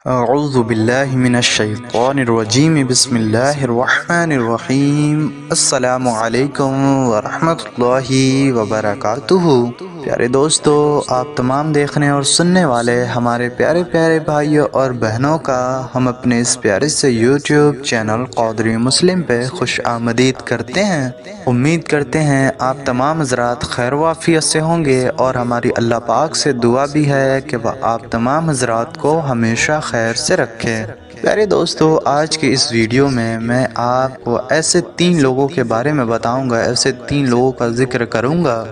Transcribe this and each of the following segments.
اعوذ باللہ من الشیطان الرجیم بسم اللہ الرحمن الرحیم السلام علیکم ورحمۃ اللہ وبرکاتہ۔ پیارے دوستو، آپ تمام دیکھنے اور سننے والے ہمارے پیارے پیارے بھائیوں اور بہنوں کا ہم اپنے اس پیارے سے یوٹیوب چینل قادری مسلم پہ خوش آمدید کرتے ہیں۔ امید کرتے ہیں آپ تمام حضرات خیر و عافیت سے ہوں گے، اور ہماری اللہ پاک سے دعا بھی ہے کہ وہ آپ تمام حضرات کو ہمیشہ خیر سے رکھے۔ پیارے دوستو، آج کے اس ویڈیو میں آپ کو ایسے 3 لوگوں کے بارے میں بتاؤں گا، ایسے 3 لوگوں کا ذکر کروں گا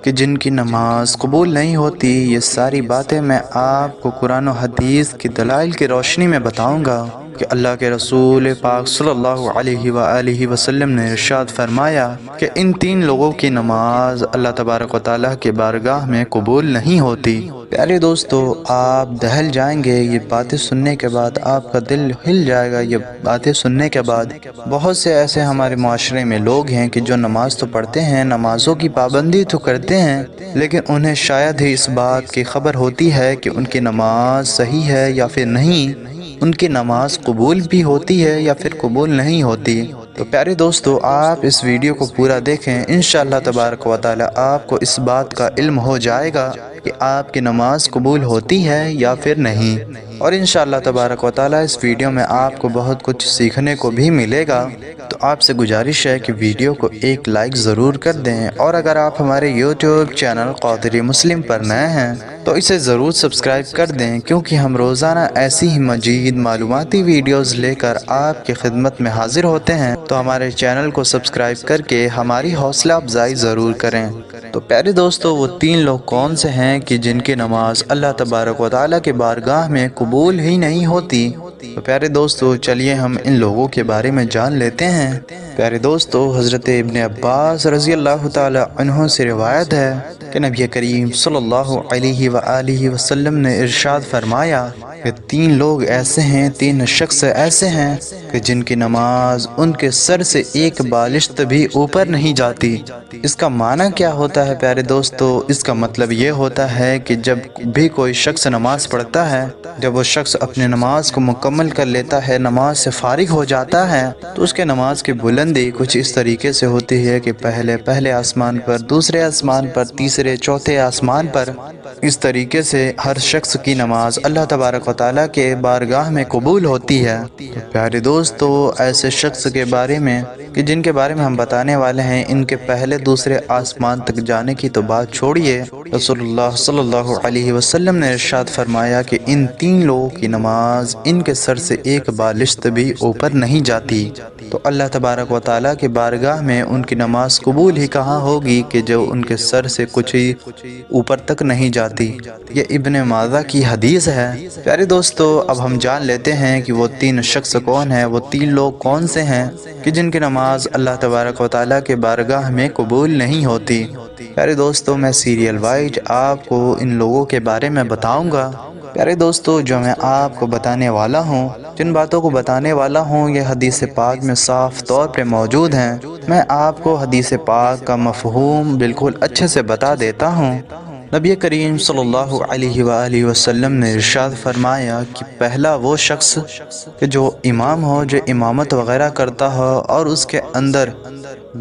کہ جن کی نماز قبول نہیں ہوتی۔ یہ ساری باتیں میں آپ کو قرآن و حدیث کی دلائل کی روشنی میں بتاؤں گا کہ اللہ کے رسول پاک صلی اللہ علیہ وآلہ وسلم نے ارشاد فرمایا کہ ان 3 لوگوں کی نماز اللہ تبارک و تعالیٰ کے بارگاہ میں قبول نہیں ہوتی۔ پیارے دوستو، آپ دہل جائیں گے یہ باتیں سننے کے بعد، آپ کا دل ہل جائے گا یہ باتیں سننے کے بعد۔ بہت سے ایسے ہمارے معاشرے میں لوگ ہیں کہ جو نماز تو پڑھتے ہیں، نمازوں کی پابندی تو کرتے ہیں، لیکن انہیں شاید ہی اس بات کی خبر ہوتی ہے کہ ان کی نماز صحیح ہے یا پھر نہیں، ان کی نماز قبول بھی ہوتی ہے یا پھر قبول نہیں ہوتی۔ تو پیارے دوستو، آپ اس ویڈیو کو پورا دیکھیں، انشاءاللہ تبارک و تعالی آپ کو اس بات کا علم ہو جائے گا کہ آپ کی نماز قبول ہوتی ہے یا پھر نہیں۔ اور انشاءاللہ تبارک و تعالی اس ویڈیو میں آپ کو بہت کچھ سیکھنے کو بھی ملے گا۔ تو آپ سے گزارش ہے کہ ویڈیو کو ایک لائک ضرور کر دیں، اور اگر آپ ہمارے یوٹیوب چینل قادری مسلم پر نئے ہیں تو اسے ضرور سبسکرائب کر دیں، کیونکہ ہم روزانہ ایسی ہی مزید معلوماتی ویڈیوز لے کر آپ کی خدمت میں حاضر ہوتے ہیں۔ تو ہمارے چینل کو سبسکرائب کر کے ہماری حوصلہ افزائی ضرور کریں۔ تو پیارے دوستو، وہ 3 لوگ کون سے ہیں کہ جن کی نماز اللہ تبارک و تعالیٰ کے بارگاہ میں قبول ہی نہیں ہوتی؟ تو پیارے دوستو، چلیے ہم ان لوگوں کے بارے میں جان لیتے ہیں۔ پیارے دوستو، حضرت ابن عباس رضی اللہ تعالی عنہ سے روایت ہے کہ نبی کریم صلی اللہ علیہ وآلہ وسلم نے ارشاد فرمایا کہ 3 لوگ ایسے ہیں، 3 شخص ایسے ہیں کہ جن کی نماز ان کے سر سے ایک بالشت بھی اوپر نہیں جاتی۔ اس کا معنی کیا ہوتا ہے پیارے دوستو؟ اس کا مطلب یہ ہوتا ہے کہ جب بھی کوئی شخص نماز پڑھتا ہے، جب وہ شخص اپنے نماز کو مکمل کر لیتا ہے، نماز سے فارغ ہو جاتا ہے، تو اس کے نماز کی بلندی کچھ اس طریقے سے ہوتی ہے کہ پہلے آسمان پر، دوسرے آسمان پر، تیسرے چوتھے آسمان پر، اس طریقے سے ہر شخص کی نماز اللہ تبارک و تعالیٰ کے بارگاہ میں قبول ہوتی ہے۔ تو پیارے دوستو، ایسے شخص کے بارے میں کہ جن کے بارے میں ہم بتانے والے ہیں، ان کے پہلے دوسرے آسمان تک جانے کی تو بات چھوڑیے، رسول اللہ صلی اللہ علیہ وسلم نے ارشاد فرمایا کہ ان 3 لوگوں کی نماز ان کے سر سے ایک بالشت بھی اوپر نہیں جاتی۔ تو اللہ تبارک و تعالیٰ کے بارگاہ میں ان کی نماز قبول ہی کہاں ہوگی کہ جو ان کے سر سے کچھ ہی اوپر تک نہیں جاتی۔ یہ ابن ماجہ کی حدیث ہے۔ پیارے دوستو، اب ہم جان لیتے ہیں کہ وہ 3 شخص کون ہیں، وہ 3 لوگ کون سے ہیں کہ جن کی نماز اللہ تبارک و تعالیٰ کے بارگاہ میں قبول نہیں ہوتی۔ پیارے دوستو، میں سیریل وائز آپ کو ان لوگوں کے بارے میں بتاؤں گا۔ پیارے دوستو، جو میں آپ کو بتانے والا ہوں، جن باتوں کو بتانے والا ہوں، یہ حدیث پاک میں صاف طور پر موجود ہیں۔ میں آپ کو حدیث پاک کا مفہوم بالکل اچھے سے بتا دیتا ہوں۔ نبی کریم صلی اللہ علیہ وآلہ وسلم نے ارشاد فرمایا کہ پہلا وہ شخص کہ جو امام ہو، جو امامت وغیرہ کرتا ہو، اور اس کے اندر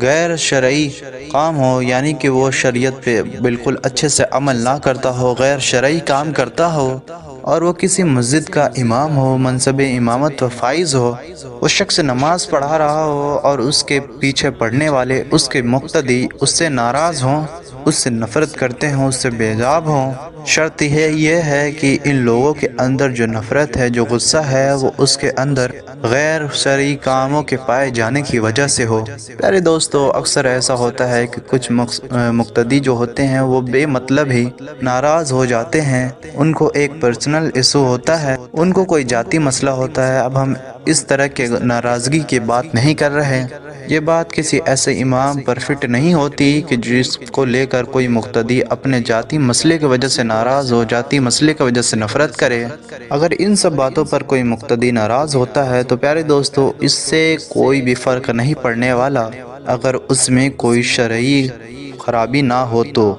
غیر شرعی کام ہو، یعنی کہ وہ شریعت پہ بالکل اچھے سے عمل نہ کرتا ہو، غیر شرعی کام کرتا ہو، اور وہ کسی مسجد کا امام ہو، منصب امامت و فائز ہو، وہ شخص نماز پڑھا رہا ہو اور اس کے پیچھے پڑھنے والے، اس کے مقتدی اس سے ناراض ہوں، اس سے نفرت کرتے ہوں، اس سے بیزاب ہوں۔ شرط یہ ہے کہ ان لوگوں کے اندر جو نفرت ہے، جو غصہ ہے، وہ اس کے اندر غیر شرعی کاموں کے پائے جانے کی وجہ سے ہو۔ پیارے دوستو، اکثر ایسا ہوتا ہے کہ کچھ مقتدی جو ہوتے ہیں وہ بے مطلب ہی ناراض ہو جاتے ہیں، ان کو ایک پرسنل ایشو ہوتا ہے، ان کو کوئی ذاتی مسئلہ ہوتا ہے۔ اب ہم اس طرح کے ناراضگی کی بات نہیں کر رہے، یہ بات کسی ایسے امام پر فٹ نہیں ہوتی کہ جس کو لے کر کوئی مقتدی اپنے ذاتی مسئلے کی وجہ سے ناراض ہو، ذاتی مسئلے کی وجہ سے نفرت کرے۔ اگر ان سب باتوں پر کوئی مقتدی ناراض ہوتا ہے تو پیارے دوستو، اس سے کوئی بھی فرق نہیں پڑنے والا، اگر اس میں کوئی شرعی خرابی نہ ہو تو۔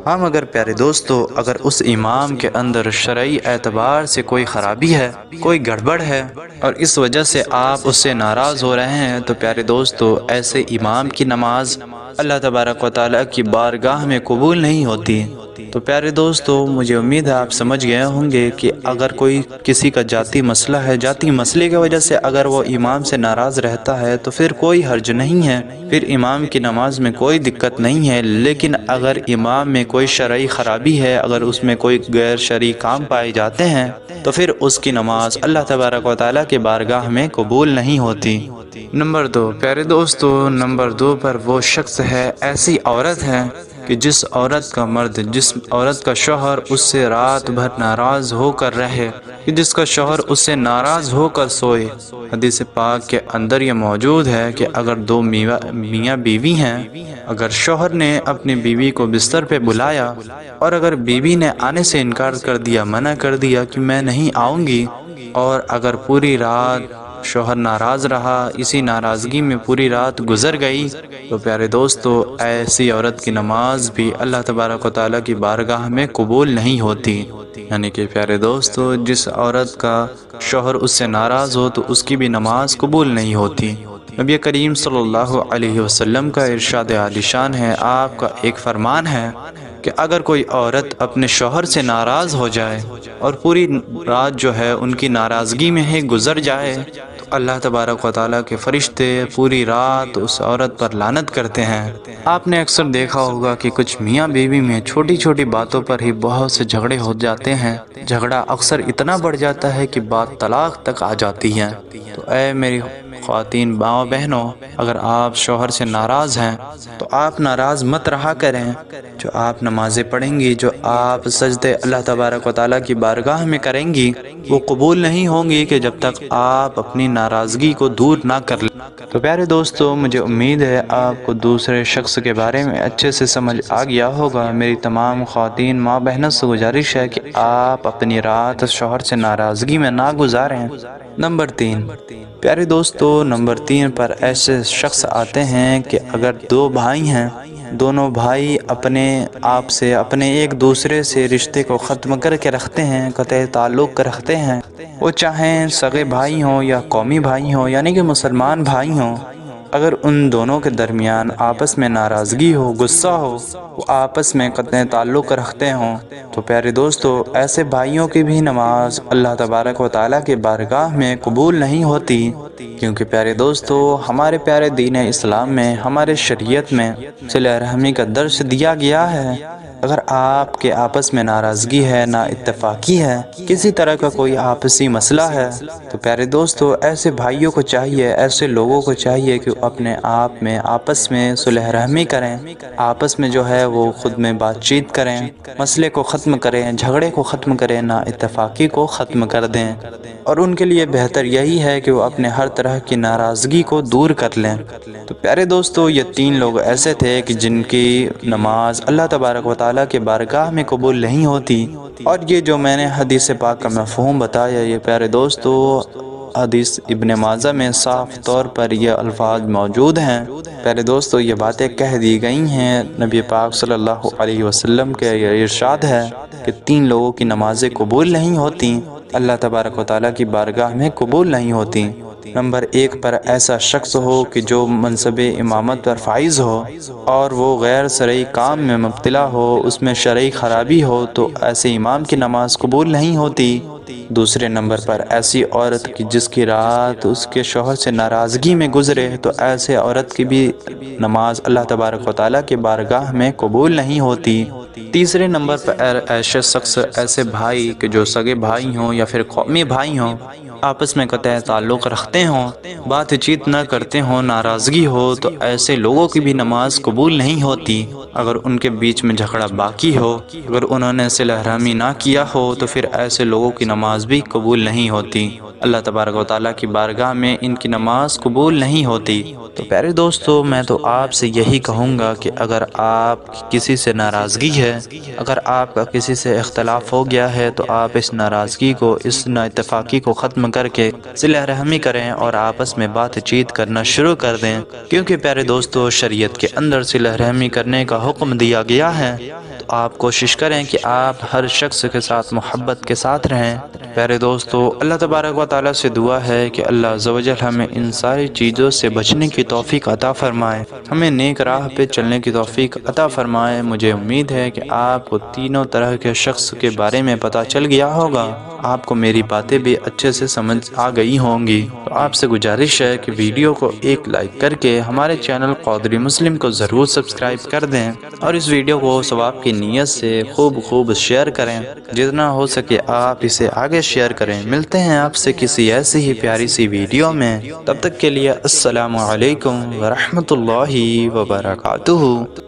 ہاں مگر پیارے دوستو، اگر اس امام کے اندر شرعی اعتبار سے کوئی خرابی ہے، کوئی گڑبڑ ہے، اور اس وجہ سے آپ اس سے ناراض ہو رہے ہیں، تو پیارے دوستو ایسے امام کی نماز اللہ تبارک و تعالیٰ کی بارگاہ میں قبول نہیں ہوتی۔ تو پیارے دوستو، مجھے امید ہے آپ سمجھ گئے ہوں گے کہ اگر کوئی کسی کا ذاتی مسئلہ ہے، ذاتی مسئلے کی وجہ سے اگر وہ امام سے ناراض رہتا ہے تو پھر کوئی حرج نہیں ہے، پھر امام کی نماز میں کوئی دقت نہیں ہے۔ لیکن اگر امام میں کوئی شرعی خرابی ہے، اگر اس میں کوئی غیر شرعی کام پائے جاتے ہیں، تو پھر اس کی نماز اللہ تبارک و تعالیٰ کی بارگاہ میں قبول نہیں ہوتی۔ نمبر 2 پیارے دوستو، نمبر 2 پر وہ شخص ہے، ایسی عورت ہے کہ جس عورت کا مرد، جس عورت کا شوہر اس سے رات بھر ناراض ہو کر رہے، کہ جس کا شوہر اس سے ناراض ہو کر سوئے۔ حدیث پاک کے اندر یہ موجود ہے کہ اگر دو میاں بیوی ہیں، اگر شوہر نے اپنی بیوی کو بستر پہ بلایا اور اگر بیوی نے آنے سے انکار کر دیا، منع کر دیا کہ میں نہیں آؤں گی، اور اگر پوری رات شوہر ناراض رہا، اسی ناراضگی میں پوری رات گزر گئی، تو پیارے دوستو ایسی عورت کی نماز بھی اللہ تبارک و تعالیٰ کی بارگاہ میں قبول نہیں ہوتی۔ یعنی کہ پیارے دوستو، جس عورت کا شوہر اس سے ناراض ہو تو اس کی بھی نماز قبول نہیں ہوتی۔ نبی کریم صلی اللہ علیہ وسلم کا ارشاد عالی شان ہے، آپ کا ایک فرمان ہے کہ اگر کوئی عورت اپنے شوہر سے ناراض ہو جائے اور پوری رات جو ہے ان کی ناراضگی میں ہی گزر جائے، تو اللہ تبارک و تعالیٰ کے فرشتے پوری رات اس عورت پر لعنت کرتے ہیں۔ آپ نے اکثر دیکھا ہوگا کہ کچھ میاں بیوی میں چھوٹی چھوٹی باتوں پر ہی بہت سے جھگڑے ہو جاتے ہیں، جھگڑا اکثر اتنا بڑھ جاتا ہے کہ بات طلاق تک آ جاتی ہے۔ تو اے میری خواتین ماں بہنوں، اگر آپ شوہر سے ناراض ہیں تو آپ ناراض مت رہا کریں۔ جو آپ نمازیں پڑھیں گی، جو آپ سجدے اللہ تبارک و تعالیٰ کی بارگاہ میں کریں گی، وہ قبول نہیں ہوں گی کہ جب تک آپ اپنی ناراضگی کو دور نہ کر لیں۔ تو پیارے دوستو، مجھے امید ہے آپ کو دوسرے شخص کے بارے میں اچھے سے سمجھ آ گیا ہوگا۔ میری تمام خواتین ماں بہنوں سے گزارش ہے کہ آپ اپنی رات شوہر سے ناراضگی میں نہ گزاریں۔ نمبر 3 پیارے دوستو، نمبر 3 پر ایسے شخص آتے ہیں کہ اگر دو بھائی ہیں، دونوں بھائی اپنے آپ سے، اپنے ایک دوسرے سے رشتے کو ختم کر کے رکھتے ہیں، قطع تعلق رکھتے ہیں، وہ چاہیں سگے بھائی ہوں یا قومی بھائی ہوں، یعنی کہ مسلمان بھائی ہوں، اگر ان دونوں کے درمیان آپس میں ناراضگی ہو، غصہ ہو، وہ آپس میں قطع تعلق رکھتے ہوں، تو پیارے دوستو ایسے بھائیوں کی بھی نماز اللہ تبارک و تعالیٰ کے بارگاہ میں قبول نہیں ہوتی، کیونکہ پیارے دوستو ہمارے پیارے دین اسلام میں، ہمارے شریعت میں صلہ رحمی کا درس دیا گیا ہے۔ اگر آپ کے آپس میں ناراضگی ہے، نا اتفاقی ہے، کسی طرح کا کوئی آپسی مسئلہ ہے، تو پیارے دوستو ایسے بھائیوں کو چاہیے، ایسے لوگوں کو چاہیے کہ اپنے آپ میں آپس میں صلح رحمی کریں، آپس میں جو ہے وہ خود میں بات چیت کریں، مسئلے کو ختم کریں، جھگڑے کو ختم کریں، نا اتفاقی کو ختم کر دیں، اور ان کے لیے بہتر یہی ہے کہ وہ اپنے ہر طرح کی ناراضگی کو دور کر لیں۔ تو پیارے دوستو یہ 3 لوگ ایسے تھے کہ جن کی نماز اللہ تبارک و تعالیٰ کے بارگاہ میں قبول نہیں ہوتی، اور یہ جو میں نے حدیث پاک کا مفہوم بتایا، یہ پیارے دوستو حدیث ابن ماجہ میں صاف طور پر یہ الفاظ موجود ہیں۔ پیارے دوستو یہ باتیں کہہ دی گئی ہیں، نبی پاک صلی اللہ علیہ وسلم کے یہ ارشاد ہے کہ 3 لوگوں کی نمازیں قبول نہیں ہوتی، اللہ تبارک و تعالیٰ کی بارگاہ میں قبول نہیں ہوتی۔ نمبر 1 پر ایسا شخص ہو کہ جو منصب امامت پر فائز ہو اور وہ غیر شرعی کام میں مبتلا ہو، اس میں شرعی خرابی ہو، تو ایسے امام کی نماز قبول نہیں ہوتی۔ دوسرے نمبر پر ایسی عورت کی جس کی رات اس کے شوہر سے ناراضگی میں گزرے، تو ایسے عورت کی بھی نماز اللہ تبارک و تعالیٰ کے بارگاہ میں قبول نہیں ہوتی۔ تیسرے نمبر پر ایسے شخص، ایسے بھائی کہ جو سگے بھائی ہوں یا پھر قومی بھائی ہوں، آپس میں قطع تعلق رکھتے ہوں، بات چیت نہ کرتے ہوں، ناراضگی ہو، تو ایسے لوگوں کی بھی نماز قبول نہیں ہوتی۔ اگر ان کے بیچ میں جھگڑا باقی ہو، اگر انہوں نے صلہ رحمی نہ کیا ہو، تو پھر ایسے لوگوں کی نماز بھی قبول نہیں ہوتی، اللہ تبارک و تعالیٰ کی بارگاہ میں ان کی نماز قبول نہیں ہوتی۔ تو پیارے دوستو میں تو آپ سے یہی کہوں گا کہ اگر آپ کسی سے ناراضگی ہے، اگر آپ کا کسی سے اختلاف ہو گیا ہے، تو آپ اس ناراضگی کو، اس نا اتفاقی کو ختم کر کے صلہ رحمی کریں اور آپس میں بات چیت کرنا شروع کر دیں، کیونکہ پیارے دوستو شریعت کے اندر صلہ رحمی کرنے کا حکم دیا گیا ہے۔ تو آپ کوشش کریں کہ آپ ہر شخص کے ساتھ محبت کے ساتھ رہیں۔ پیارے دوستو، اللہ تبارک و تعالیٰ سے دعا ہے کہ اللہ عز و جل ہمیں ان ساری چیزوں سے بچنے کی توفیق عطا فرمائے، ہمیں نیک راہ پہ چلنے کی توفیق عطا فرمائے۔ مجھے امید ہے کہ آپ کو تینوں طرح کے شخص کے بارے میں پتہ چل گیا ہوگا، آپ کو میری باتیں بھی اچھے سے سمجھ آ گئی ہوں گی۔ تو آپ سے گزارش ہے کہ ویڈیو کو ایک لائک کر کے ہمارے چینل قادری مسلم کو ضرور سبسکرائب کر دیں، اور اس ویڈیو کو ثواب کی نیت سے خوب شیئر کریں، جتنا ہو سکے آپ اسے آگے شیئر کریں۔ ملتے ہیں آپ سے کسی ایسی ہی پیاری سی ویڈیو میں، تب تک کے لیے السلام علیکم ورحمۃ اللہ وبرکاتہ۔